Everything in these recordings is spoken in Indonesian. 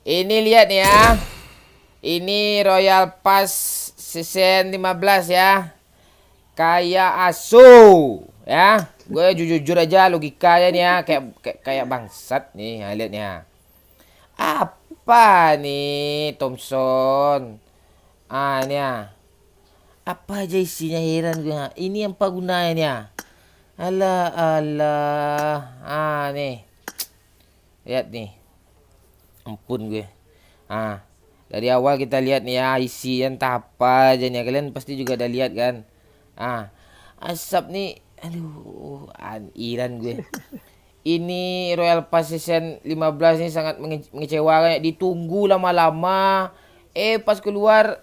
Ini lihat nih ya. Ini Royal Pass season 15 ya. Kayak asu ya. Gue jujur aja logikanya nih ya, kayak bangsat nih. Nah, lihat nih ya. Apa nih Thompson? Ini ya. Apa aja isinya, heran gue. Ini apa gunanya nih ya? Alah alah. Nih. Lihat nih. Ampun gue. Dari awal kita lihat nih ya, isi entah apa aja nih. Kalian pasti juga udah lihat kan. Asap nih. Aduh, Iran gue. Ini Royal Pass Season 15 ini sangat mengecewakan. Ditunggu lama-lama. Pas keluar,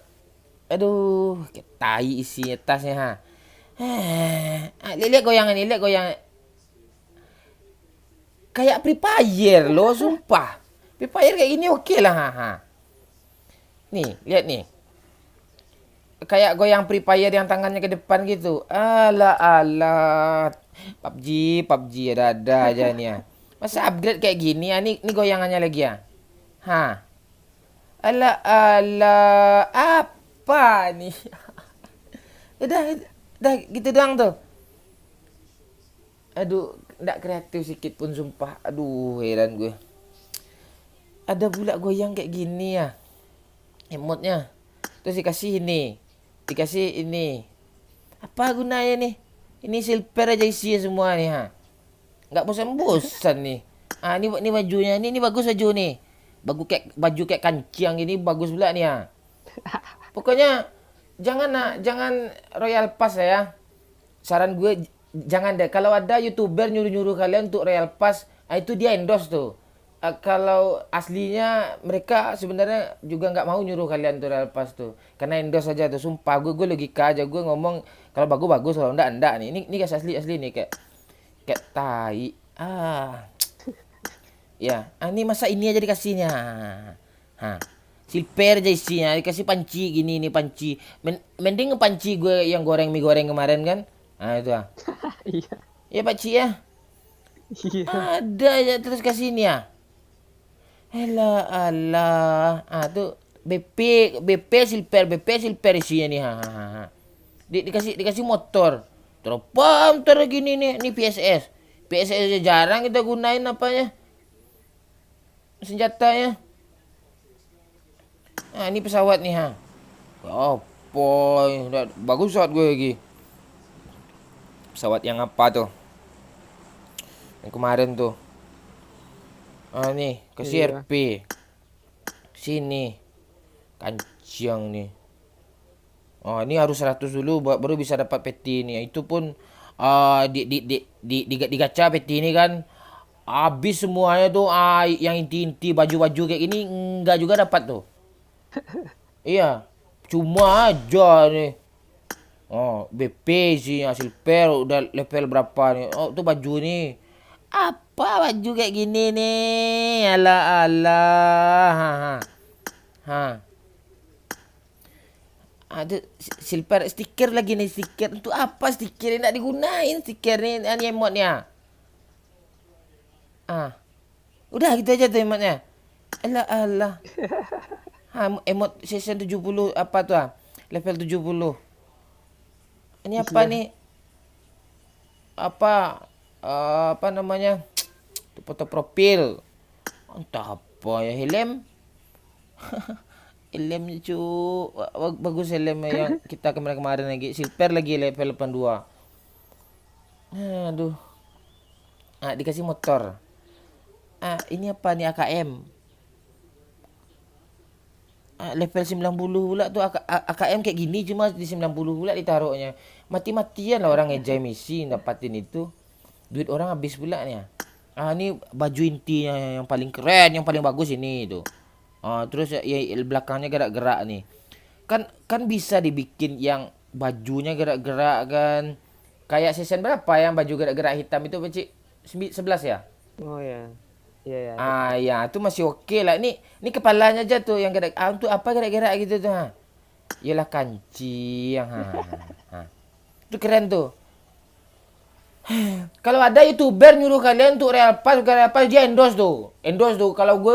aduh, kayak tai isinya tasnya ha. Lihat goyangan ini, lihat goyangan. Kayak Free Fire loh, sumpah. Free Fire kayak gini oke lah ha. Nih, lihat nih. Kayak goyang Free Fire yang tangannya ke depan gitu. Alah alah. PUBG ada aja nih ya. Masa upgrade kayak gini ya? Nih goyangannya lagi ya. Alah alah. Apa nih? udah gitu doang tuh. Aduh, nggak kreatif sedikit pun sumpah. Aduh, heran gue. Ada pula goyang kayak gini ya. Emotnya. Terus dikasih ini. Dikasih ini. Apa gunanya nih? Ini silver aja isinya semua nih ha. Nggak bosan-bosan nih. Ini bajunya. Ini bagus baju nih. Baju kayak kancing ini bagus pula nih ha. Pokoknya jangan Royal Pass ya. Saran gue jangan deh. Kalau ada YouTuber nyuruh-nyuruh kalian untuk Royal Pass, itu dia endorse tuh. Kalau aslinya mereka sebenarnya juga nggak mau nyuruh kalian tuh Royal Pass tuh, karena endorse aja tuh. Sumpah gue logika aja gue ngomong, kalau bagus bagus, kalau enggak nih. Ini kasih asli nih, kayak tai. Ya, ini masa ini aja dikasihnya. Silver aja isinya, dikasih panci gini nih panci. Mending panci gue yang goreng mie goreng kemarin kan. Itu Iya. Ya Pak Ci ya. Iya. Ada ya, terus kasih ini ya. Alah alah. Tuh BP silver isinya nih. Dikasih motor. Teropam gini nih, ini PSS. PSS aja jarang kita gunain apanya. Senjatanya. Ini pesawat nih ha. Udah bagus pesawat gue lagi. Pesawat yang apa tuh? Yang kemarin tuh. Nih, kasih Iya. RP. Sini. Kancing nih. Ini harus 100 dulu baru bisa dapat peti ini. Itu pun di gacha peti ini kan habis semuanya tuh. Yang inti-inti baju-baju kayak gini enggak juga dapat tuh. Iya. Cuma aja nih. BP sih silver udah level berapa nih. Tuh baju nih. Apa baju kayak gini nih? Alah alah. Ada silver stiker lagi nih, stiker. Untuk apa stiker ini? Nggak digunain stiker nih, ini emotnya. Udah gitu aja tuh emotnya. Alah alah. Emot season 70 apa tuh level 70. Ini apa Iya. nih? Apa namanya? Foto profil. Entah apa ya, helm. Helm cu, bagus helm yang kita kemarin lagi. Silver lagi level 82. Aduh. Dikasih motor. Ini apa nih, AKM. Level 90 pula tuh, AKM kayak gini cuma di 90 pula ditaruhnya. Mati-matian lah orang ngejay misi dapatin itu. Duit orang habis pula nih. Ini baju intinya yang paling keren, yang paling bagus ini tuh. Terus ya belakangnya gerak-gerak nih. Kan bisa dibikin yang bajunya gerak-gerak kan. Kayak season berapa yang baju gerak-gerak hitam itu, Beci? 11 ya? Oh ya. Iya ya, betul. Ya, itu masih oke lah. Ini kepalanya aja tuh yang gerak. Untuk apa gerak-gerak gitu tuh, Yalah kanci yang Itu keren tuh. Kalau ada YouTuber nyuruh kalian untuk Real Pass, bukan Real Pass, dia endorse tuh. Endorse tuh. Kalau gue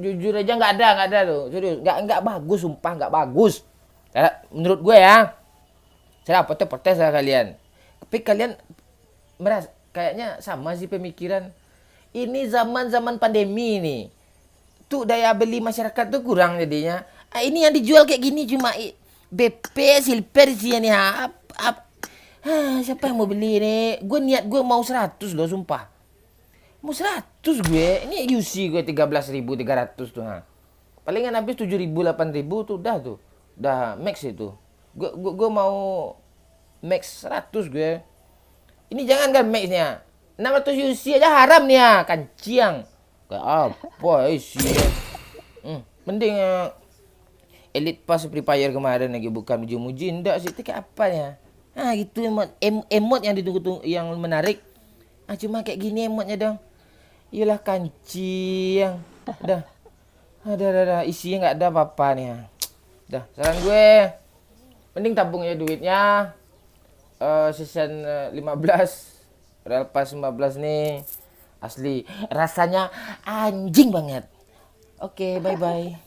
jujur aja nggak ada tuh. Serius, nggak bagus, sumpah nggak bagus. Menurut gue ya. Saya protes lah kalian. Tapi kalian merasa kayaknya sama sih pemikiran. Ini zaman-zaman pandemi nih. Tuh daya beli masyarakat tuh kurang jadinya. Ini yang dijual kayak gini cuma BP silver sih ini. Siapa yang mau beli nih? Gue niat gue mau 100 loh sumpah. Mau 100 gue. Ini UC gue 13.300 tuh. Palingan habis 7.000 8.000 tuh udah tuh. Udah max itu. Gue mau max 100 gue. Ini jangan kan maxnya. 600 UC aja haram nih ya. Kanciang. Kayak apa sih? Mending Elite Pass Free Fire kemarin lagi bukan muji-muji. Ndak sih. Itu kayak apa ya? Gitu emot yang ditunggu-tunggu yang menarik. Cuma kayak gini emotnya dong. Iyalah kanciang. Udah. Ada isinya nggak ada apa-apa nih. Dah, saran gue mending tabung ya duitnya. Season 15 Real Pass 15 nih asli rasanya anjing banget. Oke, bye bye.